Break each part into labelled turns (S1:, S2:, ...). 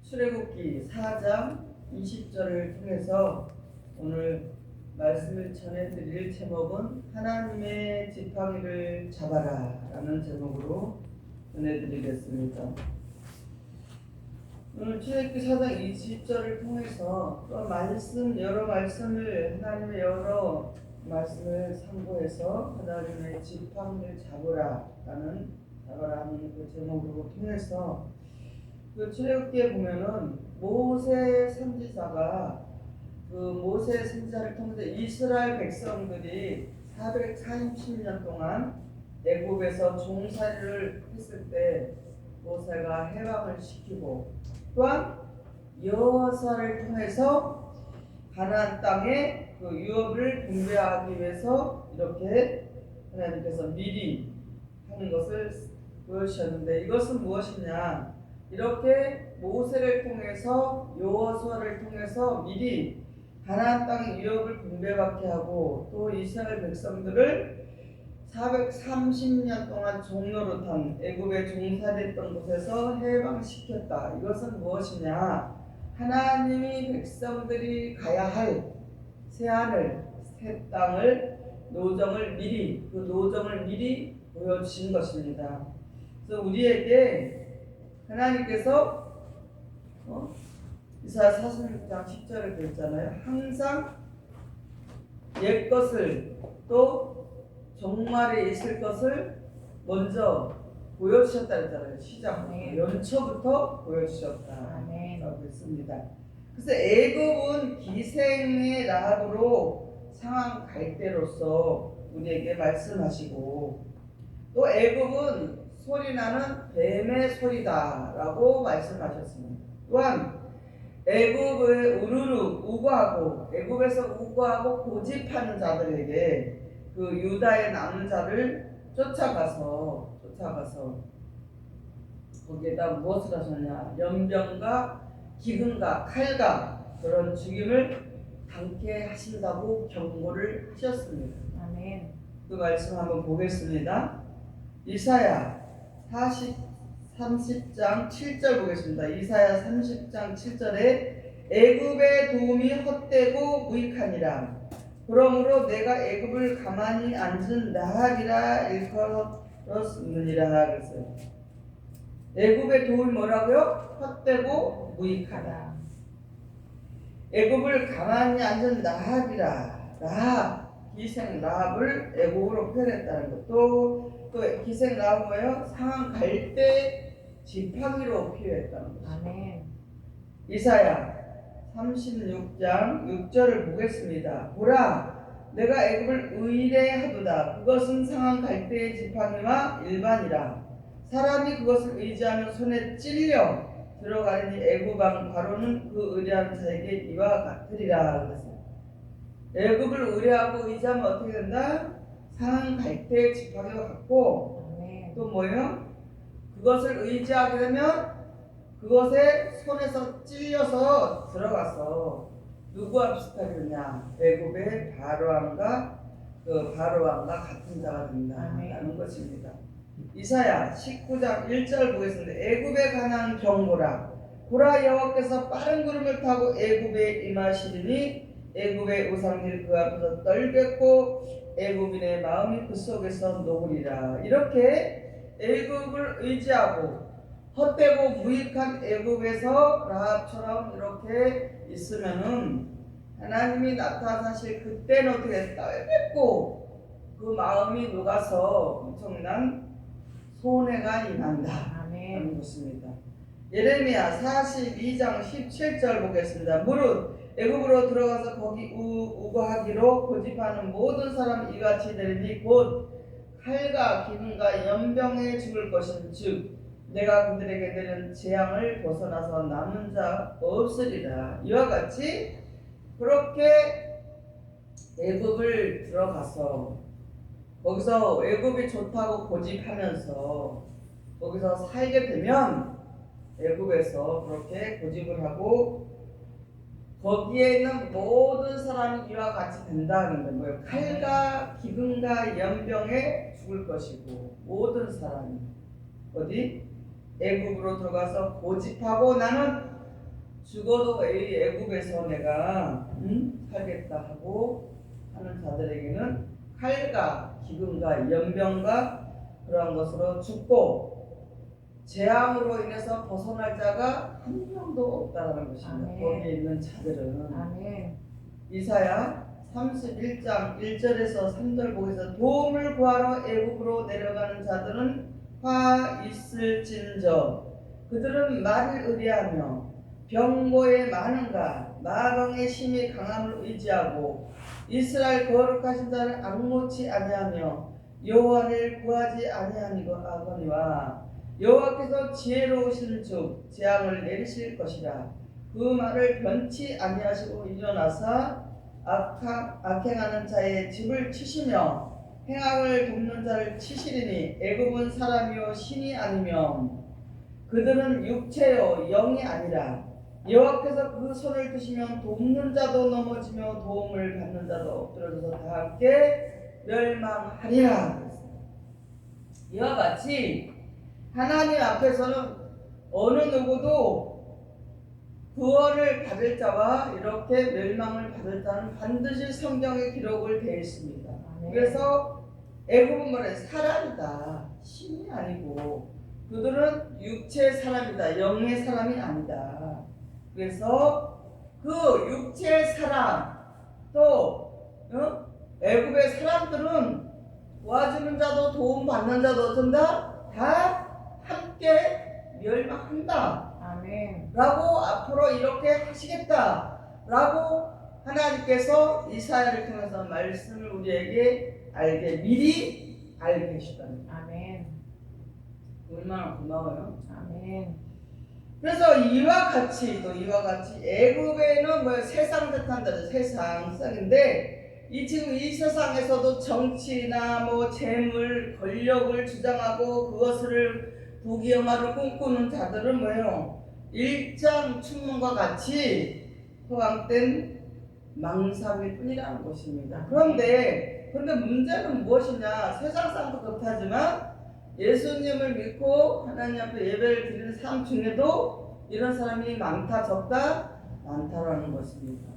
S1: 출애굽기 4장 20절을 통해서 오늘 말씀을 전해드릴 제목은 하나님의 지팡이를 잡아라 라는 제목으로 전해드리겠습니다. 오늘 출애굽기 4장 20절을 통해서 여러 말씀을 하나님의 여러 말씀을 참고해서 하나님의 지팡이를 잡으라 하는 그 제목으로 통해서 그 출애굽기에 보면은 모세 선지자가 그 모세 선지자를 통해서 이스라엘 백성들이 430년 동안 애굽에서 종살이를 했을 때 모세가 해방을 시키고 또한 여호수아를 통해서 가나안 땅에 그 유업을 분배하기 위해서 이렇게 하나님께서 미리 하는 것을 보여주셨는데 이것은 무엇이냐? 이렇게 모세를 통해서 여호수아를 통해서 미리 가나안 땅의 유업을 분배받게 하고 또 이스라엘 백성들을 430년 동안 종노릇한 애굽에 종살이했던 곳에서 해방시켰다. 이것은 무엇이냐? 하나님이 백성들이 가야 할 새하늘, 새 땅을 노정을 미리 보여주신 것입니다. 그래서 우리에게 하나님께서 이사야 46장 10절에 그랬잖아요. 항상 옛 것을 또 종말에 있을 것을 먼저 보여주셨다 그랬잖아요. 시작부터 연초부터 보여주셨다라고 했습니다. 그래서 애굽은 기생의 라합으로 상한 갈대로서 우리에게 말씀하시고 또 애굽은 소리나는 뱀의 소리다라고 말씀하셨습니다. 또한 애굽의 애굽에서 우고하고 고집하는 자들에게 그 유다의 남은 자를 쫓아가서 거기에다 무엇을 하셨냐? 연병과 기근과 칼과 그런 죽임을 당케 하신다고 경고를 하셨습니다.
S2: 아멘.
S1: 그 말씀 한번 보겠습니다. 이사야 30장 7절 보겠습니다. 이사야 30장 7절에 애굽의 도움이 헛되고 무익하니라. 그러므로 내가 애굽을 가만히 앉은 나하리라 일컬었느니라 그랬어요. 애굽의 도움이 뭐라고요? 헛되고 무익하다. 애굽을 가만히 앉은 나하리라. 기생 라합을 애굽으로 표현했다는 것. 또 기생 라합은 뭐예요? 상한 갈대 지팡이로 표현했다는 것.
S2: 아멘.
S1: 이사야 36장 6절을 보겠습니다. 보라, 내가 애굽을 의뢰하도다. 그것은 상한 갈대의 지팡이와 일반이라. 사람이 그것을 의지하면 손에 찔려 들어가려니 애굽 왕 바로는 그 의뢰하는 자에게 이와 같으리라 그랬어요. 애굽을 의뢰하고 의지하면 어떻게 된다? 상한 갈대의 지팡이와 같고 또 뭐예요? 그것을 의지하게 되면 그것에 손에서 찔려서 들어가서 누구와 비슷하겠냐? 애굽의 바로왕과 같은 자가 된다라는 것입니다. 이사야 19장 1절 보겠습니다. 애굽에 관한 경고라. 보라, 여호와께서 빠른 구름을 타고 애굽에 임하시리니 애굽의 우상들이 그 앞에서 떨겠고 애굽인의 마음이 그 속에서 녹으리라. 이렇게 애굽을 의지하고 헛되고 무익한 애굽에서 라합처럼 이렇게 있으면은 하나님이 나타나실 그때는 어떻게 떨겠고 그 마음이 녹아서 엄청난 손해가 임한다 하는 것입니다. 예레미야 42장 17절 보겠습니다. 무릇 애굽으로 들어가서 거기 우거하기로 고집하는 모든 사람 이같이 되리니 곧 칼과 기근과 연병에 죽을 것인즉 내가 그들에게 내는 재앙을 벗어나서 남은 자 없으리라. 이와 같이 그렇게 애굽을 들어가서 거기서 애굽이 좋다고 고집하면서 거기서 살게 되면 애굽에서 그렇게 고집을 하고 거기에 있는 모든 사람이 이와 같이 된다는 거예요. 칼과 기근과 연병에 죽을 것이고 모든 사람이 어디? 애굽으로 들어가서 고집하고 나는 죽어도 이 애굽에서 내가 살겠다 하고 하는 자들에게는 칼과 기근과 연병과 그러한 것으로 죽고 재앙으로 인해서 벗어날 자가 한 명도 없다는 것입니다.
S2: 아멘.
S1: 거기에 있는 자들은.
S2: 아멘.
S1: 이사야 31장 1절에서 3절 보기에서 도움을 구하러 애굽으로 내려가는 자들은 화 있을진저 그들은 말을 의뢰하며 병고에 많은가 마병의 힘이 강함을 의지하고 이스라엘 거룩하신 자를 악놓지 아니하며 여호와를 구하지 아니하니와 여호와께서 지혜로우신 즉 재앙을 내리실 것이라. 그 말을 변치 아니하시고 일어나사 악행하는 자의 집을 치시며 행악을 돕는 자를 치시리니 애굽은 사람이요 신이 아니면 그들은 육체요 영이 아니라 여호와께서 그 손을 드시면 돕는 자도 넘어지며 도움을 받는 자도 엎드려져서 다 함께 멸망하리라. 이와 같이 하나님 앞에서는 어느 누구도 구원을 받을 자와 이렇게 멸망을 받을 자는 반드시 성경에 기록을 되어 있습니다. 그래서 애굽은 뭐래? 사람이다. 신이 아니고 그들은 육체의 사람이다. 영의 사람이 아니다. 그래서 그 육체의 사람 또 애굽의 사람들은 도와주는 자도 도움받는 자도 어쩐다? 다 함께 멸망한다.
S2: 아멘.
S1: 라고 앞으로 이렇게 하시겠다 라고 하나님께서 이사야를 통해서 말씀을 우리에게 미리 알게 해주셨다는 거예요.
S2: 아멘.
S1: 얼마나 고마워요.
S2: 아멘.
S1: 그래서 이와 같이 애굽에는 뭐 세상 뜻한다죠. 세상성인데 지금 이 세상에서도 정치나 뭐 재물, 권력을 주장하고 그것을 부귀영화를 꿈꾸는 자들은 뭐예요? 일장 춘문과 같이 허황된 망상일 뿐이라는 것입니다. 그런데 문제는 무엇이냐? 세상 사람도 그렇다지만 예수님을 믿고 하나님 앞에 예배를 드리는 사람 중에도 이런 사람이 많다 적다 많다라는 것입니다.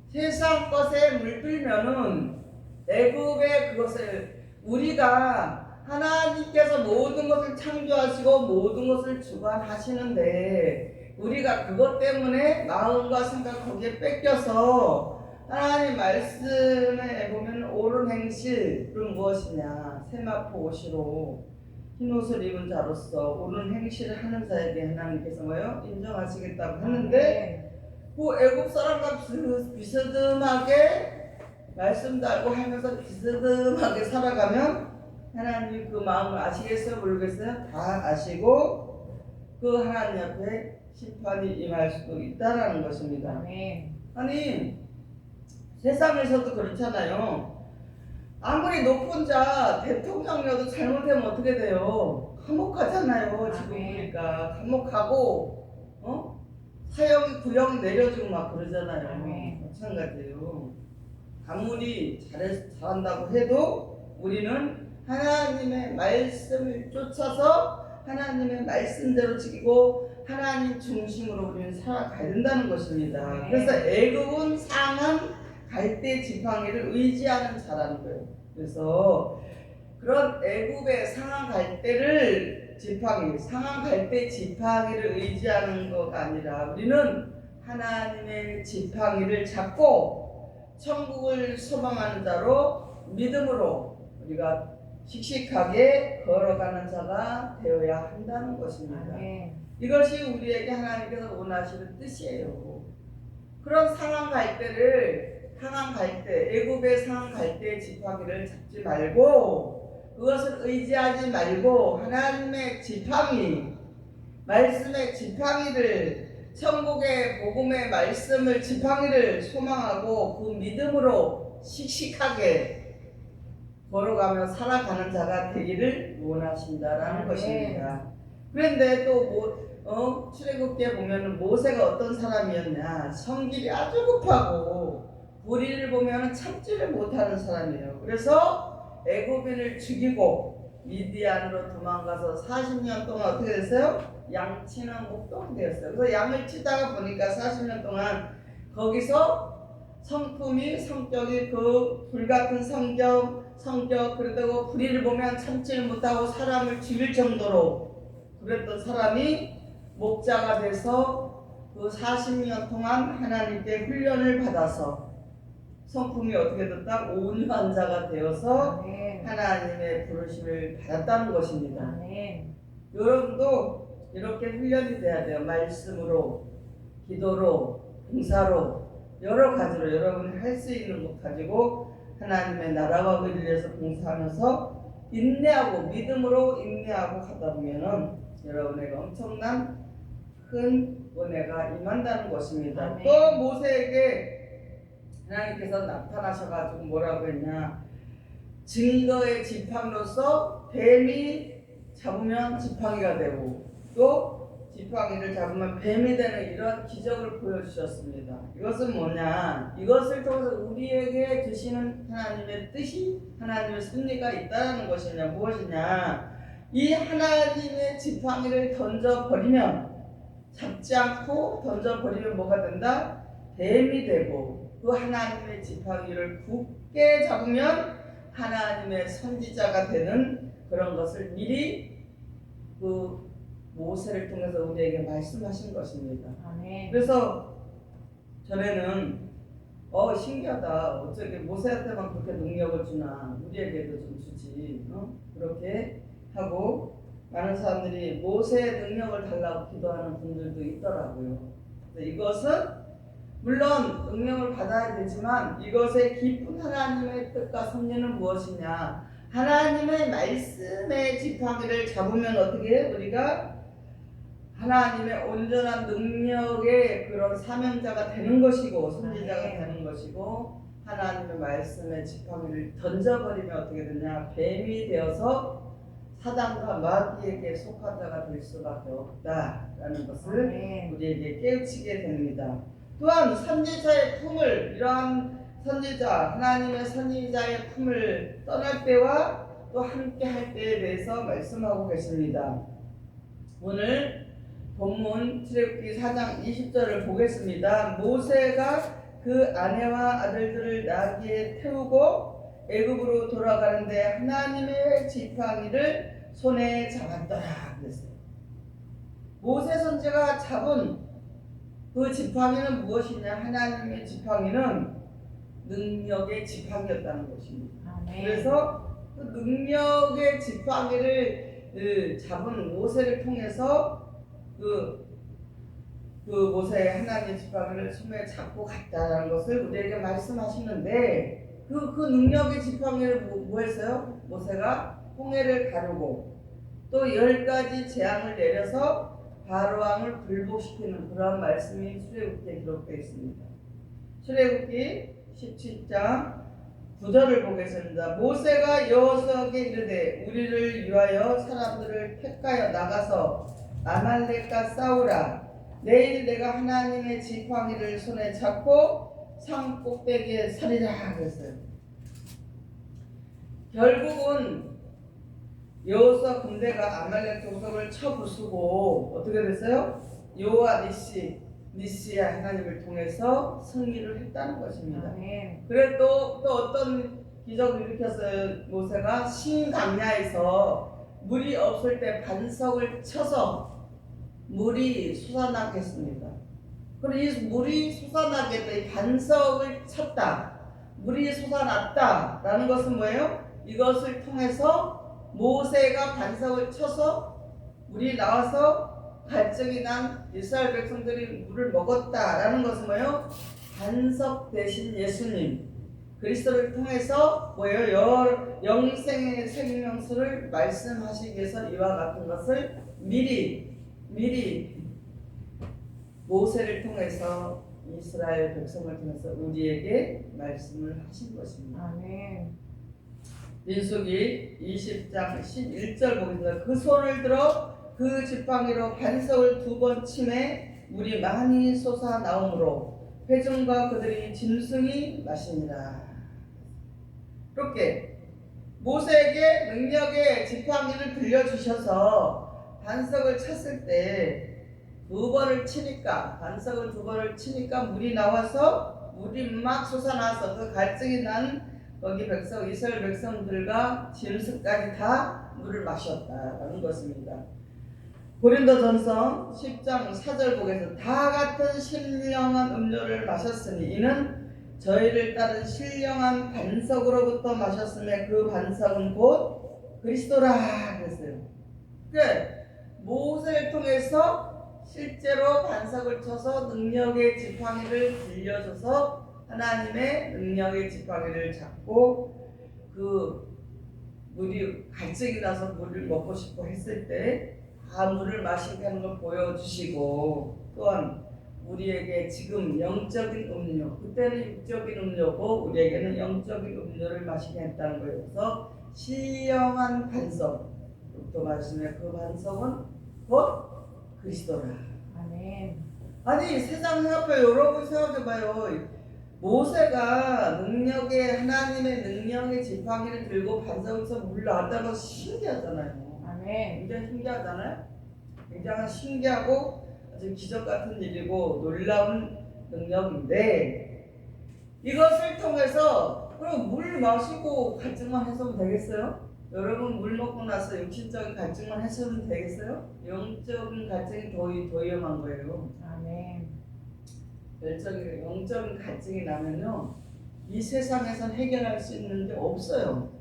S1: 세상 것에 물들면은 애굽의 그것을 우리가 하나님께서 모든 것을 창조하시고 모든 것을 주관하시는데 우리가 그것 때문에 마음과 생각 거기에 뺏겨서 하나님 말씀에 보면 옳은 행실은 무엇이냐? 세마포 옷으로 흰옷을 입은 자로서 옳은 행실을 하는 자에게 하나님께서 뭐요? 인정하시겠다고 하는데 그 애굽 사람과 비스듬하게 말씀도 알고 하면서 비스듬하게 살아가면 하나님이 그 마음을 아시겠어요? 모르겠어요? 다 아시고 그 하나님 앞에 심판이 임할 수도 있다라는 것입니다.
S2: 아멘.
S1: 아니 세상에서도 그렇잖아요. 아무리 높은 자 대통령이어도 잘못하면 어떻게 돼요? 감옥하잖아요. 지금 보니까 감옥하고 사형 구형 내려주고 막 그러잖아요.
S2: 아멘.
S1: 마찬가지예요. 아무리 잘한다고 해도 우리는 하나님의 말씀을 쫓아서 하나님의 말씀대로 지키고 하나님 중심으로 우리는 살아가야 된다는 것입니다.
S2: 네.
S1: 그래서 애굽은 상한 갈대 지팡이를 의지하는 자라는 거예요. 그래서 그런 애굽의 상한 갈대 지팡이를 의지하는 것가 아니라 우리는 하나님의 지팡이를 잡고 천국을 소망하는 자로 믿음으로 우리가 씩씩하게 걸어가는 자가 되어야 한다는 것입니다.
S2: 아멘.
S1: 이것이 우리에게 하나님께서 원하시는 뜻이에요. 그런 상한 갈대를 애굽의 상한 갈대의 지팡이를 잡지 말고 그것을 의지하지 말고 하나님의 지팡이, 말씀의 지팡이를 천국의 복음의 말씀을 지팡이를 소망하고 그 믿음으로 씩씩하게 걸어가며 살아가는 자가 되기를 원하신다라는 것입니다. 그런데 또 출애굽기에 보면은 모세가 어떤 사람이었냐? 성질이 아주 급하고 불의를 보면은 참지를 못하는 사람이에요. 그래서 애굽인을 죽이고 미디안으로 도망가서 40년 동안 어떻게 됐어요? 양치는 목동이 되었어요. 그래서 양을 치다가 보니까 40년 동안 거기서 성품이 성격이 그 불같은 성격 그러다가 불의를 보면 참지를 못하고 사람을 죽일 정도로 그랬던 사람이 목자가 돼서 그 40년 동안 하나님께 훈련을 받아서 성품이 어떻게 됐다? 온유한 자가 되어서
S2: 아멘.
S1: 하나님의 부르심을 받았다는 것입니다.
S2: 아멘.
S1: 여러분도 이렇게 훈련이 돼야 돼요. 말씀으로, 기도로, 봉사로, 여러 가지로 여러분이 할 수 있는 것 가지고 하나님의 나라와 의를 위해서 봉사하면서 인내하고 믿음으로 인내하고 가다 보면은 여러분에게 엄청난 큰 은혜가 임한다는 것입니다.
S2: 아멘.
S1: 또 모세에게 하나님께서 나타나셔가지고 뭐라고 했냐? 증거의 지팡이로서 뱀이 잡으면 지팡이가 되고 또 지팡이를 잡으면 뱀이 되는 이런 기적을 보여주셨습니다. 이것은 뭐냐? 이것을 통해서 우리에게 주시는 하나님의 뜻이 하나님의 승리가 있다는 것이냐? 무엇이냐? 이 하나님의 지팡이를 던져버리면 잡지 않고 던져버리면 뭐가 된다? 뱀이 되고 그 하나님의 지팡이를 굳게 잡으면 하나님의 선지자가 되는 그런 것을 미리 그 모세를 통해서 우리에게 말씀하신 것입니다.
S2: 아멘.
S1: 그래서 전에는 신기하다. 어떻게 모세한테만 그렇게 능력을 주나 우리에게도 좀 주지. 그렇게 하고 많은 사람들이 모세의 능력을 달라고 기도하는 분들도 있더라고요. 이것은 물론 능력을 받아야 되지만 이것의 깊은 하나님의 뜻과 섭리는 무엇이냐? 하나님의 말씀의 지팡이를 잡으면 어떻게 해? 우리가 하나님의 온전한 능력의 그런 사명자가 되는 것이고 선지자가 되는 것이고 하나님의 말씀의 지팡이를 던져버리면 어떻게 되냐? 뱀이 되어서 사단과 마귀에게 속한 자가 될 수밖에 없다라는 것을
S2: 아멘.
S1: 우리에게 깨우치게 됩니다. 또한 선지자의 품을 이러한 선지자 하나님의 선지자의 품을 떠날 때와 또 함께 할 때에 대해서 말씀하고 계십니다. 오늘 본문 출애굽기 4장 20절을 보겠습니다. 모세가 그 아내와 아들들을 나귀에 태우고 애굽으로 돌아가는데 하나님의 지팡이를 손에 잡았더라 그랬어요. 모세 선지자가 잡은 그 지팡이는 무엇이냐? 하나님의 지팡이는 능력의 지팡이였다는 것입니다.
S2: 아멘.
S1: 그래서 그 능력의 지팡이를 잡은 모세를 통해서 그 모세의 하나님의 지팡이를 손에 잡고 갔다는 것을 우리에게 말씀하시는데 그 능력의 지팡이를 뭐 했어요? 모세가 홍해를 가르고 또 10가지 재앙을 내려서 바로 왕을 불복시키는 그런 말씀이 출애굽기에 기록되어 있습니다. 출애굽기 17장 9절을 보겠습니다. 모세가 여호수아에게 이르되 우리를 위하여 사람들을 택하여 나가서 아말렉과 싸우라. 내일 내가 하나님의 지팡이를 손에 잡고 산 꼭대기에 서리라 그랬어요. 결국은 여호수아 군대가 아말렉 족속을 쳐부수고 어떻게 됐어요? 여호와 니시의 하나님을 통해서 승리를 했다는 것입니다.
S2: 아멘.
S1: 그래 또 어떤 기적을 일으켰어요. 모세가 신강야에서 물이 없을 때 반석을 쳐서 물이 솟아나게 했습니다. 그리고 이 물이 솟아나게 돼 반석을 쳤다. 물이 솟아났다라는 것은 뭐예요? 이것을 통해서 모세가 반석을 쳐서 물이 나와서 갈증이 난 이스라엘 백성들이 물을 먹었다라는 것은 뭐예요? 반석 대신 예수님 그리스도를 통해서 뭐예요? 영생의 생명수를 말씀하시기 위해서 이와 같은 것을 미리 모세를 통해서 이스라엘 백성을 통해서 우리에게 말씀을 하신 것입니다.
S2: 아멘.
S1: 민수기 20장 11절 보겠습니다. 그 손을 들어 그 지팡이로 반석을 2번 치매 물이 많이 솟아나오므로 회중과 그들이 짐승이 마시니라. 이렇게 모세에게 능력의 지팡이를 들려주셔서 반석을 쳤을 때 두 번을 치니까, 반석을 두 번을 치니까 물이 나와서 물이 막 솟아나서 그 갈증이 난 거기 백성, 이스라엘 백성들과 짐승까지 다 물을 마셨다라는 것입니다. 고린도전서 10장 4절 보겠습니다. 다 같은 신령한 음료를 마셨으니 이는 저희를 따른 신령한 반석으로부터 마셨음에 그 반석은 곧 그리스도라 그랬어요. 그러니까 모세를 통해서 실제로 반석을 쳐서 능력의 지팡이를 들려줘서 하나님의 능력의 지팡이를 잡고 그 물이 갈증이 나서 물을 먹고 싶어 했을 때 다 물을 마시게 하는 걸 보여주시고, 또한 우리에게 지금 영적인 음료, 그때는 육적인 음료고 우리에게는 영적인 음료를 마시게 했다는 거예요. 그래서 신령한 반석부터 말씀해. 그 반석은 곧 그리스도라.
S2: 아멘.
S1: 아니 세상 앞에 여러분 생각해봐요. 모세가 하나님의 능력의 지팡이를 들고 반석에서 물 나왔다는 건 신기하잖아요.
S2: 아멘.
S1: 굉장히 신기하잖아요. 굉장히 신기하고 아주 기적 같은 일이고 놀라운 능력인데, 이것을 통해서 그럼 물 마시고 갈증만 해소하면 되겠어요? 여러분 물 먹고 나서 육신적인 갈증만 해소하면 되겠어요? 영적인 갈증이 더 위험한 거예요.
S2: 아멘.
S1: 영적인 갈증이 나면요, 이 세상에선 해결할 수 있는 게 없어요.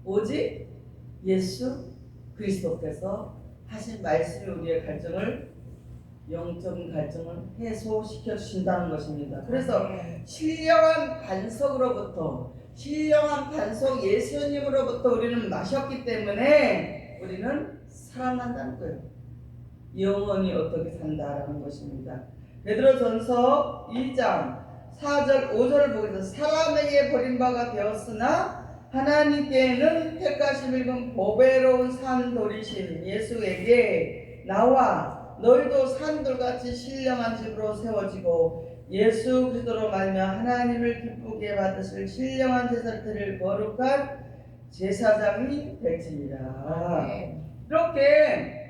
S1: 오직 예수 그리스도께서 하신 말씀이 우리의 영적인 갈증을 해소시켜 주신다는 것입니다. 그래서 신령한 반석 예수님으로부터 우리는 마셨기 때문에 우리는 살아난다는 거예요. 영원히 어떻게 산다라는 것입니다. 베드로전서 2장 4절 5절을 보겠습니다. 사람에게 버림바가 되었으나 하나님께는 택하심 입은 보배로운 산돌이신 예수에게 나와 너희도 산돌같이 신령한 집으로 세워지고 예수 그리스도로 말미암아 하나님을 기쁘게 받으실 신령한 제사를 드릴 거룩한 제사장이 될지니라. 이렇게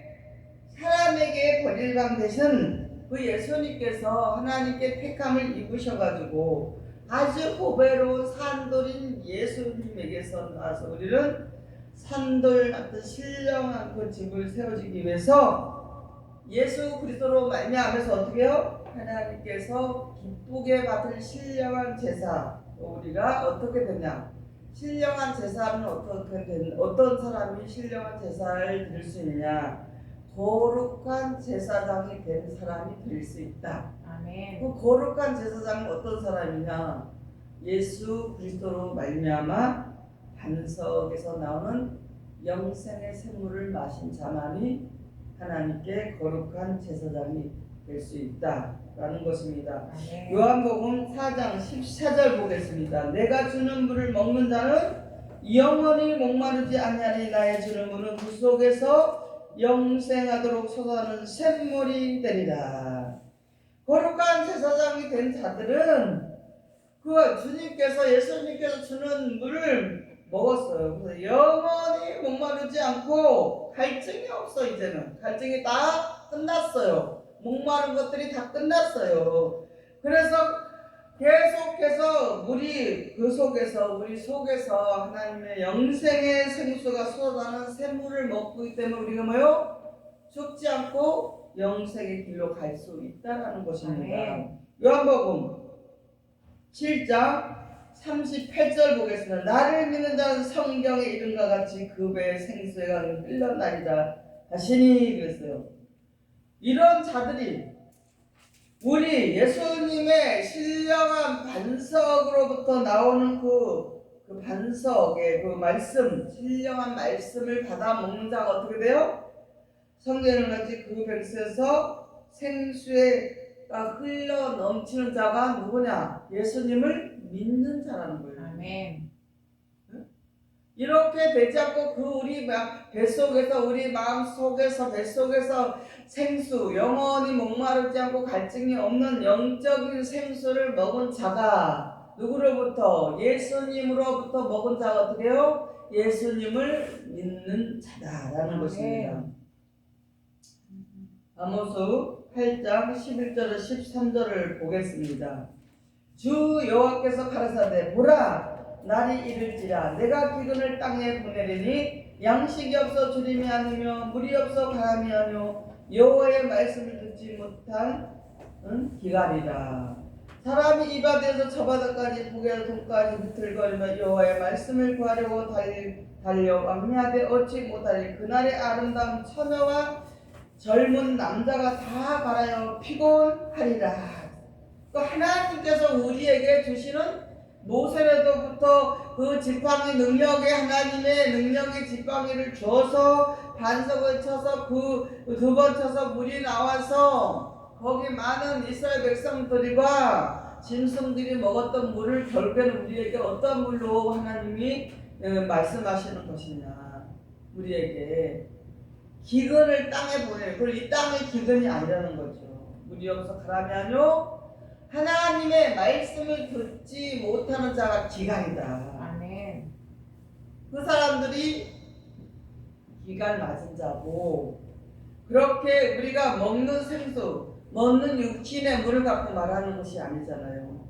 S1: 사람에게 버림방 대신 그 예수님께서 하나님께 택함을 입으셔가지고 아주 보배로운 산돌인 예수님에게서 나와서 우리는 산돌 같은 신령한 그 집을 세워지기 위해서 예수 그리스도로 말미암아서 어떻게 해요? 하나님께서 기쁘게 받을 신령한 제사. 우리가 어떻게 되냐? 신령한 제사는 어떤 사람이 신령한 제사를 드릴 수 있느냐? 거룩한 제사장이 된 사람이 될 수 있다.
S2: 아멘.
S1: 그 거룩한 제사장은 어떤 사람이냐? 예수 그리스도로 말미암아 반석에서 나오는 영생의 샘물을 마신 자만이 하나님께 거룩한 제사장이 될 수 있다라는 것입니다.
S2: 아멘.
S1: 요한복음 4장 14절 보겠습니다. 내가 주는 물을 먹는 자는 영원히 목마르지 아니하니 나의 주는 물은 그 속에서 영생하도록 솟아나는 샘물이 되리라. 거룩한 제사장이 된 자들은 예수님께서 주는 물을 먹었어요. 그래서 영원히 목마르지 않고 갈증이 없어. 이제는 갈증이 다 끝났어요. 목마른 것들이 다 끝났어요. 그래서 계속해서 우리 속에서 하나님의 영생의 생수가 쏟아나는 샘물을 먹고 있기 때문에 우리가 뭐요? 죽지 않고 영생의 길로 갈 수 있다는 것입니다. 요한복음 7장 38절 보겠습니다. 나를 믿는 자는 성경의 이름과 같이 그 배의 생수의 강이 흘러나리라 하시니 그랬어요. 이런 자들이 우리 예수님의 신령한 반석으로부터 나오는 그 반석의 그 말씀, 신령한 말씀을 받아 먹는 자가 어떻게 돼요? 성경을 같이 그 백수에서 생수가 흘러 넘치는 자가 누구냐? 예수님을 믿는 자라는 거예요.
S2: 아멘.
S1: 이렇게 되지 않고 우리 뱃속에서 우리 마음속에서 뱃속에서 생수, 영원히 목마르지 않고 갈증이 없는 영적인 생수를 먹은 자가 누구로부터? 예수님으로부터 먹은 자가 어떻게 해요? 예수님을 믿는 자다라는 것입니다. 아모스 8장 11절에 13절을 보겠습니다. 주 여호와께서 가라사대 보라 날이 이를지라 내가 기근을 땅에 보내리니 양식이 없어 주림이 아니며 물이 없어 가람이 아니며 여호와의 말씀을 듣지 못한 기갈이라. 사람이 이 바다에서 저 바다까지 북에서 동까지 비틀거리며 여호와의 말씀을 구하려고 달려 왕래하되 얻지 못하리. 그날의 아름다운 처녀와 젊은 남자가 다 갈아여 피곤하리라. 하나님께서 우리에게 주시는 모세로부터 그 지팡이 능력의 하나님의 능력의 지팡이를 줘서 반석을 쳐서 그 두 번 쳐서 물이 나와서 거기 많은 이스라엘 백성들과 짐승들이 먹었던 물을 결국에는 우리에게 어떤 물로 하나님이 말씀하시는 것이냐. 우리에게 기근을 땅에 보내요. 그리고 이 땅의 기근이 아니라는 거죠. 물이 없어 가람이 아니요 하나님의 말씀을 듣지 못하는 자가 기갈이다.
S2: 아멘.
S1: 그 사람들이 기갈 맞은 자고, 그렇게 우리가 먹는 생수, 먹는 육신의 물을 갖고 말하는 것이 아니잖아요.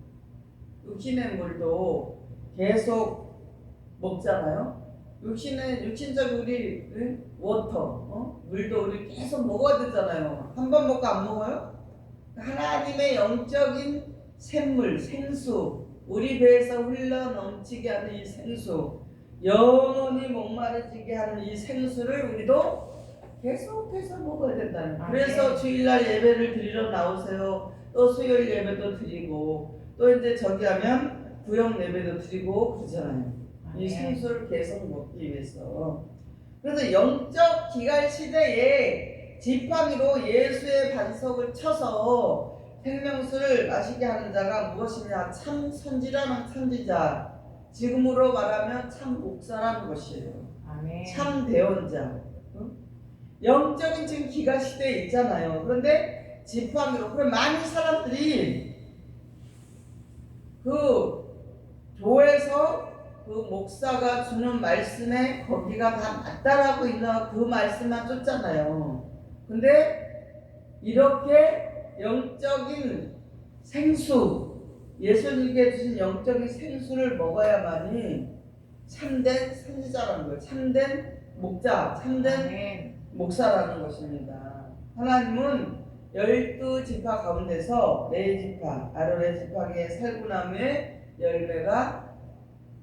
S1: 육신의 물도 계속 먹잖아요. 육신적 우리 워터, 물도 우리 계속 먹어야 되잖아요. 한 번 먹고 안 먹어요? 하나님의 영적인 샘물, 생수, 우리 배에서 흘러 넘치게 하는 이 생수, 영원히 목마르지게 하는 이 생수를 우리도 계속해서 먹어야 된다는 거예요. 그래서 주일날 예배를 드리러 나오세요. 또 수요일 예배도 드리고, 또 이제 저기 하면 구역 예배도 드리고 그러잖아요. 이 생수를 계속 먹기 위해서. 그래서 영적 기갈 시대에 지팡이로 예수의 반석을 쳐서 생명수를 마시게 하는 자가 무엇이냐? 참 선지라는 선지자, 지금으로 말하면 참 목사라는 것이에요.
S2: 아멘.
S1: 참 대언자. 영적인 지금 기갈 시대에 있잖아요. 그런데 지팡이로, 그럼 많은 사람들이 그 교회에서 그 목사가 주는 말씀에 거기가 다 맞다라고 있는 그 말씀만 쫓잖아요. 근데 이렇게 영적인 생수, 예수님께 주신 영적인 생수를 먹어야만이 참된 선지자라는 거예요. 참된 목자, 참된 목사라는 것입니다. 하나님은 12지파 가운데서 4지파, 아론의 지파의 살구나무의 열매가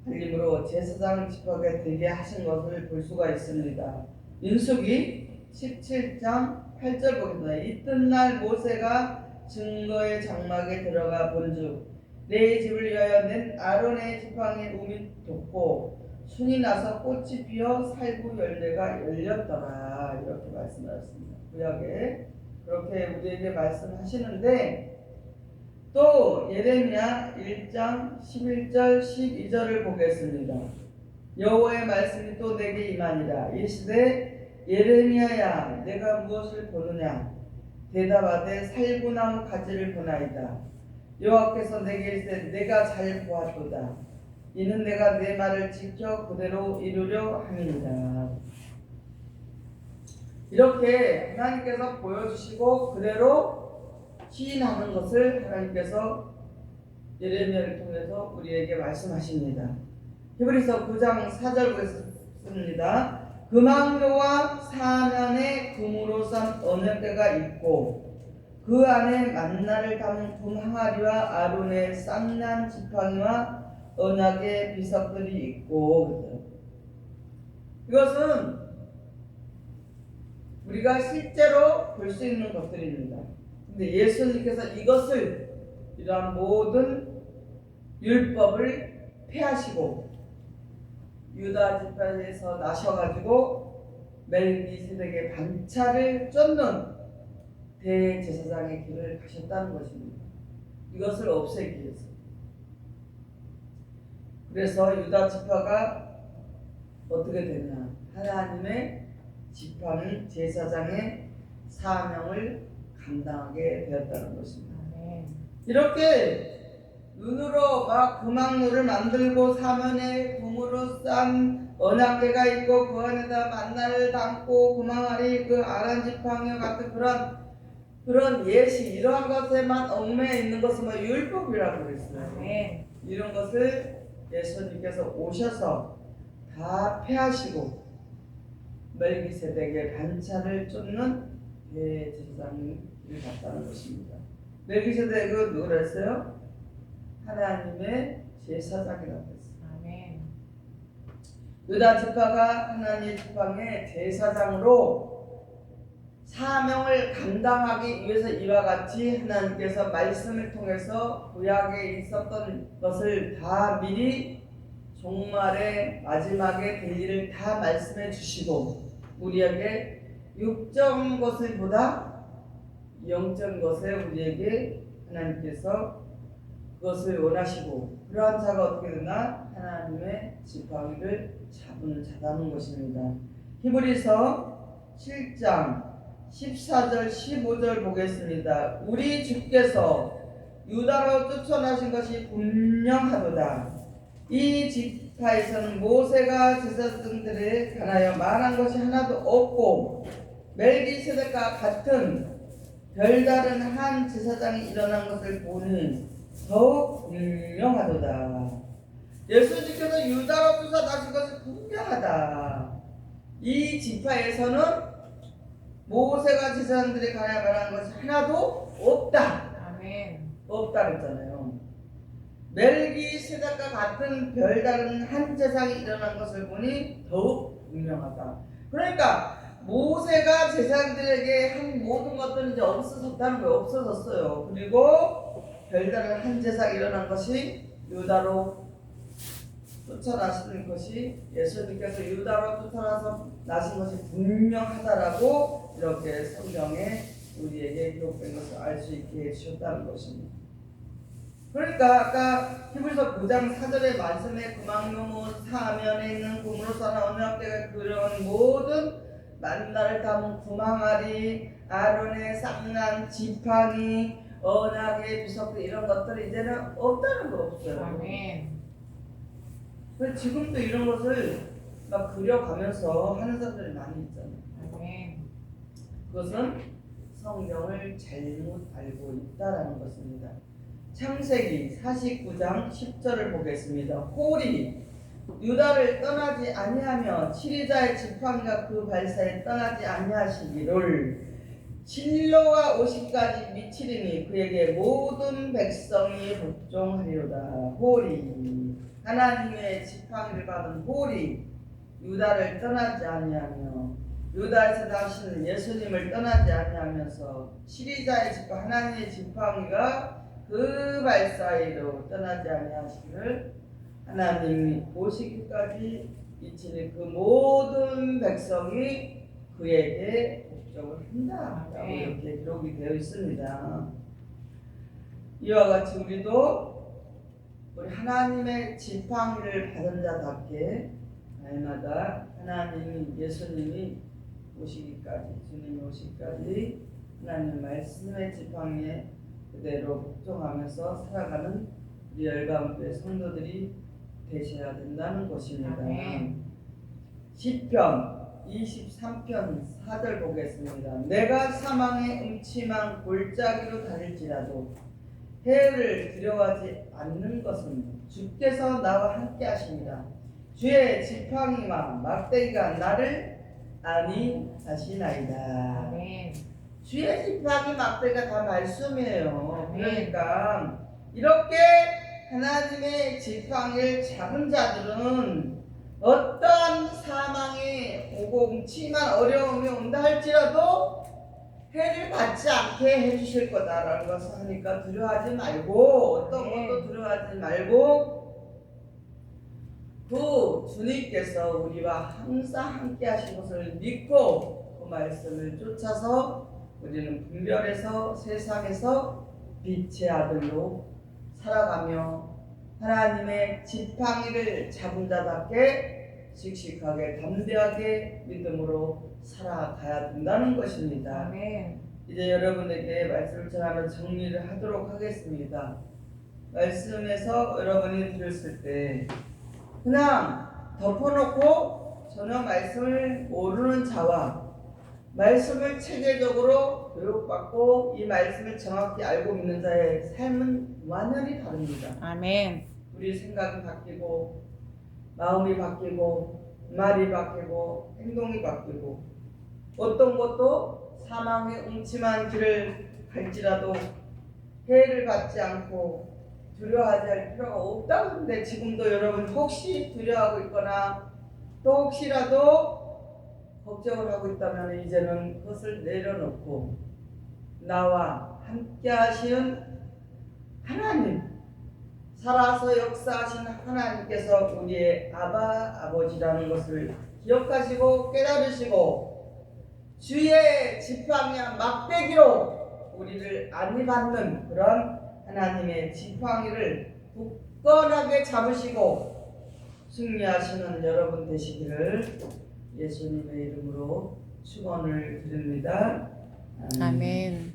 S1: 달림으로 제사장 지파가 되게 하신 것을 볼 수가 있습니다. 민수기 17장 8절 보겠습니다. 이튿날 모세가 증거의 장막에 들어가 본즉 내 집을 위하여 낸 아론의 지팡이 우미 돋고 순이 나서 꽃이 피어 살구 열매가 열렸더라. 이렇게 말씀하셨습니다. 구약에 그렇게 우리에게 말씀하시는데, 또 예레미야 1장 11절 12절을 보겠습니다. 여호와의 말씀이 또 내게 임하니라. 이르시되 예레미야야 내가 무엇을 보느냐? 대답하되 살구나무 가지를 보나이다. 여호와께서 내게 이르시되 내가 잘 보았도다. 이는 내가 내 말을 지켜 그대로 이루려 함이니라. 이렇게 하나님께서 보여주시고 그대로 시인하는 것을 하나님께서 예레미야를 통해서 우리에게 말씀하십니다. 히브리서 9장 4절 보겠습니다. 금황로와 사면에 금으로 싼 언약궤가 있고 그 안에 만나를 담은 금 항아리와 아론의 쌍난 지팡이와 언약의 비석들이 있고, 이것은 우리가 실제로 볼 수 있는 것들입니다. 근데 예수님께서 이것을, 이러한 모든 율법을 폐하시고 유다 지파에서 나셔가지고 멜기세덱의 반차를 쫓는 대제사장의 길을 가셨다는 것입니다. 이것을 없애기 위해서. 그래서 유다 지파가 어떻게 되냐? 하나님의 지팡이 제사장의 사명을 감당하게 되었다는 것입니다. 이렇게 눈으로 막 금황로를 만들고 사면에 금으로 싼 언약궤가 있고 그 안에다 만나를 담고 금항아리 그 아란 지팡이와 같은 그런 그런 예시 이러한 것에만 얽매여 있는 것은 뭐 율법이라고 그랬어요.
S2: 아멘.
S1: 이런 것을 예수님께서 오셔서 다 폐하시고 멜기세덱의 반찬을 쫓는 대제사장을 갔다는 것입니다. 멜기세덱은 누구랬어요? 하나님의 제사장이라고 했어요.
S2: 아멘.
S1: 유다 지파가 하나님의 지팡의 제사장으로 사명을 감당하기 위해서 이와 같이 하나님께서 말씀을 통해서 구약에 있었던 것을 다 미리 종말의 마지막에 될 일을 다 말씀해 주시고 우리에게 육적 것을 보다 영적 것에 우리에게 하나님께서 그것을 원하시고 그러한 자가 어떻게 되나 하나님의 지팡이를 잡은 자다는 것입니다. 히브리서 7장 14절 15절 보겠습니다. 우리 주께서 유다로 쫓아나신 것이 분명하도다. 이 지파에서는 모세가 제사장들에 관하여 말한 것이 하나도 없고 멜기세덱과 같은 별다른 한 제사장이 일어난 것을 보니 더욱 분명하도다. 예수님께서 유다로 쫓아나신 것이 분명하다. 이 지파에서는 모세가 제사장들에 관하여 말한 것이 하나도 없다.
S2: 아멘.
S1: 없다 그랬잖아요. 멜기세덱과 같은 별다른 한 제사장이 일어난 것을 보니 더욱 분명하다. 그러니까 모세가 제사장들에게 한 모든 것들은 이제 없어졌다는 거예요. 없어졌어요. 그리고 별다른 한 제사가 일어난 것이 유다로 쫓아나시는 것이 예수님께서 유다로 쫓아나서 나신 것이 분명하다라고 이렇게 성경에 우리에게 기록된 것을 알 수 있게 해주셨다는 것입니다. 그러니까 아까 히브리서 9장 4절의 말씀에 구망나무 사면에 있는 금으로서 나오는 학대가 그려온 모든 만나를 담은 구망아리, 아론의 쌍난, 지팡이, 언약의 비석들 이런 것들이 이제는 없다는 거 없어요.
S2: 아멘.
S1: 그래서 지금도 이런 것을 막 그려가면서 하는 사람들이 많이 있잖아요.
S2: 아멘.
S1: 그것은 성경을 잘못 알고 있다라는 것입니다. 창세기 49장 10절을 보겠습니다. 홀이 유다를 떠나지 아니하며 치리자의 지팡이가 그 발사에 떠나지 아니하시기를 진로가 오시기까지 미치리니 그에게 모든 백성이 복종하리로다. 홀이 하나님의 지팡이를 받은 홀이 유다를 떠나지 아니하며 유다에서 나시는 예수님을 떠나지 아니하면서 치리자의 지팡이 하나님의 지팡이가 그 발사이로 떠나지 아니하시기를 하나님이 오시기까지 이치는 그 모든 백성이 그에게 복종을 한다라고 이렇게 기록이 되어 있습니다. 이와 같이 우리도 우리 하나님의 지팡이를 받은 자답게 날마다 하나님이 예수님이 오시기까지 주님이 오시기까지 하나님 말씀의 지팡이에 그대로 복종하면서 살아가는 우리 열방교회 성도들이 되셔야 된다는 것입니다.
S2: 아멘.
S1: 시편 23편 4절 보겠습니다. 내가 사망의 음침한 골짜기로 다닐지라도 해를 두려워하지 않는 것은 주께서 나와 함께 하십니다. 주의 지팡이와 막대기가 나를 안위하시나이다.
S2: 아멘.
S1: 주의 지팡이 막대기가 다 말씀이에요.
S2: 아멘.
S1: 그러니까 이렇게 하나님의 지팡이를 잡은 자들은 어떠한 사망이 오고 음침한 어려움이 온다 할지라도 해를 받지 않게 해주실 거다라는 것을 하니까 두려워하지 말고 어떤 것도 두려워하지 말고 그 주님께서 우리와 항상 함께 하신 것을 믿고 그 말씀을 쫓아서 우리는 분별해서 세상에서 빛의 아들로 살아가며 하나님의 지팡이를 잡은 자답게 씩씩하게 담대하게 믿음으로 살아가야 된다는 것입니다.
S2: 아멘.
S1: 이제 여러분에게 말씀을 전하며 정리를 하도록 하겠습니다. 말씀에서 여러분이 들었을 때 그냥 덮어놓고 전혀 말씀을 모르는 자와 말씀을 체계적으로 교육받고 이 말씀을 정확히 알고 믿는 자의 삶은 완전히 다릅니다.
S2: 아멘.
S1: 우리 생각이 바뀌고 마음이 바뀌고 말이 바뀌고 행동이 바뀌고 어떤 것도 사망의 음침한 길을 갈지라도 해를 받지 않고 두려워하지 할 필요가 없다고 하는데 지금도 여러분 혹시 두려워하고 있거나 또 혹시라도 걱정을 하고 있다면 이제는 그것을 내려놓고 나와 함께 하시는 하나님, 살아서 역사하시는 하나님께서 우리의 아버지라는 것을 기억하시고 깨달으시고 주의 지팡이와 막대기로 우리를 안위받는 그런 하나님의 지팡이를 굳건하게 잡으시고 승리하시는 여러분 되시기를 예수님의 이름으로 축원을 드립니다.
S2: 아멘.